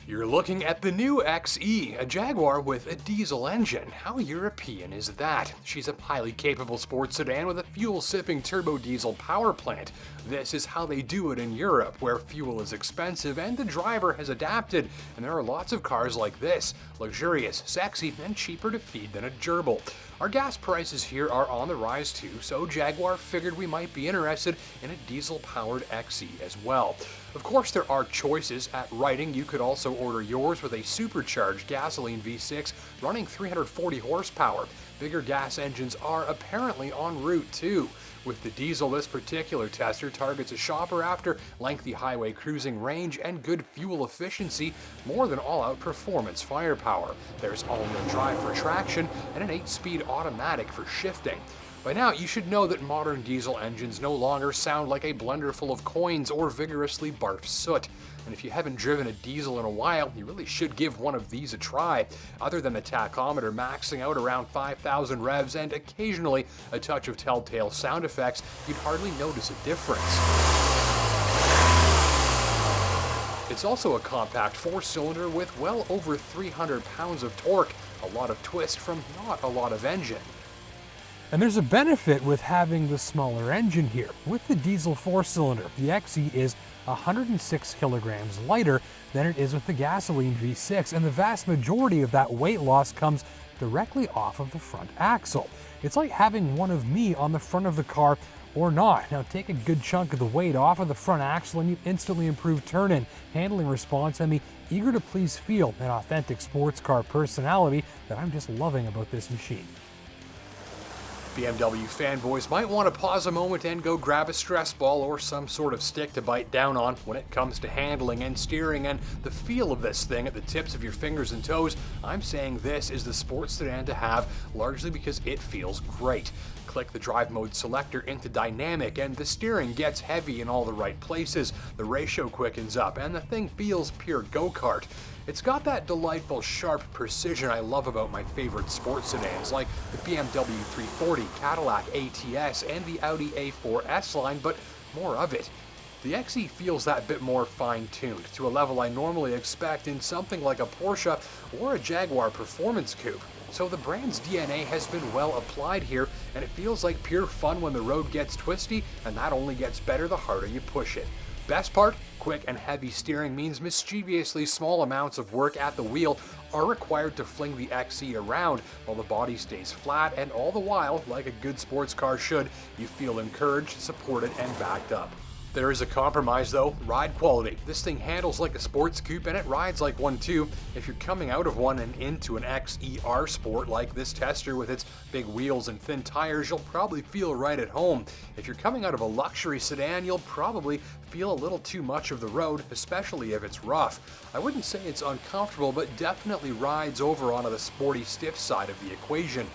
You're looking at the new XE, a Jaguar with a diesel engine. How European is that? She's a highly capable sports sedan with a fuel-sipping turbo diesel power plant. This is how they do it in Europe, where fuel is expensive and the driver has adapted. And there are lots of cars like this, luxurious, sexy, and cheaper to feed than a gerbil. Our gas prices here are on the rise too, so Jaguar figured we might be interested in a diesel-powered XE as well. Of course, there are choices. At Writing, you could also order yours with a supercharged gasoline V6 running 340 horsepower. Bigger gas engines are apparently en route too. With the diesel, this particular tester targets a shopper after lengthy highway cruising range and good fuel efficiency, more than all-out performance firepower. There's all-wheel drive for traction and an 8-speed automatic for shifting. By now, you should know that modern diesel engines no longer sound like a blender full of coins or vigorously barf soot. And if you haven't driven a diesel in a while, you really should give one of these a try. Other than the tachometer maxing out around 5,000 revs and occasionally a touch of telltale sound effects, you'd hardly notice a difference. It's also a compact 4-cylinder with well over 300 pounds of torque, a lot of twist from not a lot of engine. And there's a benefit with having the smaller engine here. With the diesel 4-cylinder, the XE is 106 kilograms lighter than it is with the gasoline V6, and the vast majority of that weight loss comes directly off of the front axle. It's like having one of me on the front of the car or not. Now take a good chunk of the weight off of the front axle and you instantly improve turn-in, handling response, and the eager-to-please feel and authentic sports car personality that I'm just loving about this machine. BMW fanboys might want to pause a moment and go grab a stress ball or some sort of stick to bite down on when it comes to handling and steering and the feel of this thing at the tips of your fingers and toes. I'm saying this is the sports sedan to have, largely because it feels great. Click the drive mode selector into dynamic and the steering gets heavy in all the right places, the ratio quickens up, and the thing feels pure go-kart. It's got that delightful sharp precision I love about my favorite sports sedans like the BMW 340, Cadillac ATS, and the Audi A4 S-Line, but more of it. The XE feels that bit more fine-tuned, to a level I normally expect in something like a Porsche or a Jaguar performance coupe. So the brand's DNA has been well applied here, and it feels like pure fun when the road gets twisty, and that only gets better the harder you push it. Best part? Quick and heavy steering means mischievously small amounts of work at the wheel are required to fling the XE around while the body stays flat, and all the while, like a good sports car should, you feel encouraged, supported, and backed up. There is a compromise though, ride quality. This thing handles like a sports coupe and it rides like one too. If you're coming out of one and into an XER Sport like this tester with its big wheels and thin tires, you'll probably feel right at home. If you're coming out of a luxury sedan, you'll probably feel a little too much of the road, especially if it's rough. I wouldn't say it's uncomfortable, but definitely rides over onto the sporty stiff side of the equation.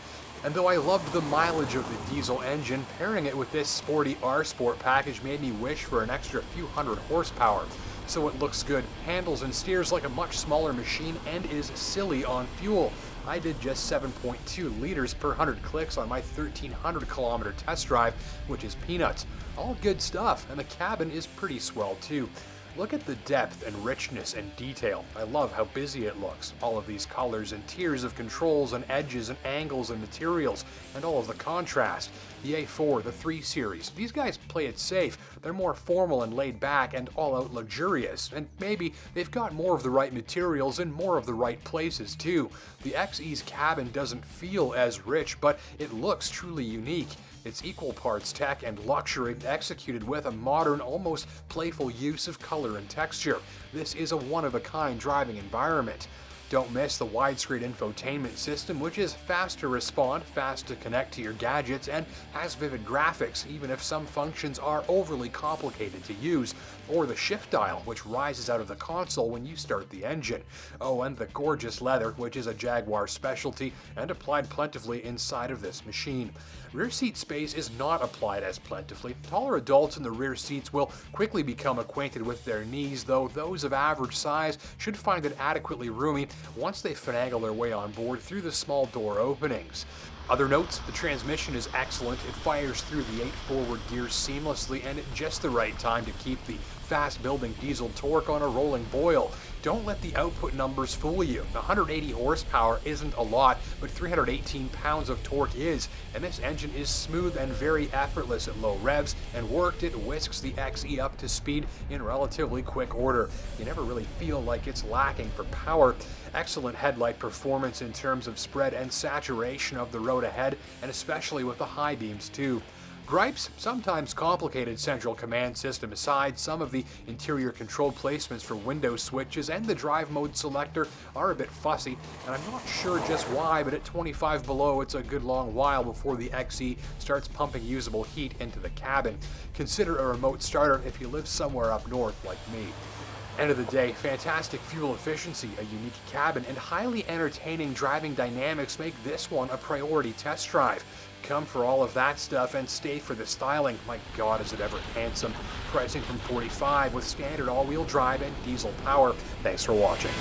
And though I loved the mileage of the diesel engine, pairing it with this sporty R-Sport package made me wish for an extra few hundred horsepower. So it looks good, handles and steers like a much smaller machine, and is silly on fuel. I did just 7.2 liters per 100 clicks on my 1,300 kilometer test drive, which is peanuts. All good stuff, and the cabin is pretty swell too. Look at the depth and richness and detail. I love how busy it looks. All of these colors and tiers of controls and edges and angles and materials, and all of the contrast. The A4, the 3 Series, these guys play it safe. They're more formal and laid back and all out luxurious, and maybe they've got more of the right materials in more of the right places too. The XE's cabin doesn't feel as rich, but it looks truly unique. It's equal parts tech and luxury, executed with a modern, almost playful use of color and texture. This is a one-of-a-kind driving environment. Don't miss the widescreen infotainment system, which is fast to respond, fast to connect to your gadgets, and has vivid graphics, even if some functions are overly complicated to use. Or the shift dial, which rises out of the console when you start the engine. Oh, and the gorgeous leather, which is a Jaguar specialty and applied plentifully inside of this machine. Rear seat space is not applied as plentifully. Taller adults in the rear seats will quickly become acquainted with their knees, though those of average size should find it adequately roomy once they finagle their way on board through the small door openings. Other notes, the transmission is excellent. It fires through the 8 forward gears seamlessly and at just the right time to keep the fast-building diesel torque on a rolling boil. don't let the output numbers fool you. 180 horsepower isn't a lot, but 318 pounds of torque is, and this engine is smooth and very effortless at low revs, and worked it whisks the XE up to speed in relatively quick order. You never really feel like it's lacking for power. Excellent headlight performance in terms of spread and saturation of the road ahead, and especially with the high beams too. Gripes, sometimes complicated central command system aside, some of the interior control placements for window switches and the drive mode selector are a bit fussy, and I'm not sure just why, but at 25 below it's a good long while before the XE starts pumping usable heat into the cabin. Consider a remote starter if you live somewhere up north like me. End of the day, fantastic fuel efficiency, a unique cabin, and highly entertaining driving dynamics make this one a priority test drive. Come for all of that stuff and stay for the styling. My God, is it ever handsome. Pricing from $45 with standard all-wheel drive and diesel power. Thanks for watching.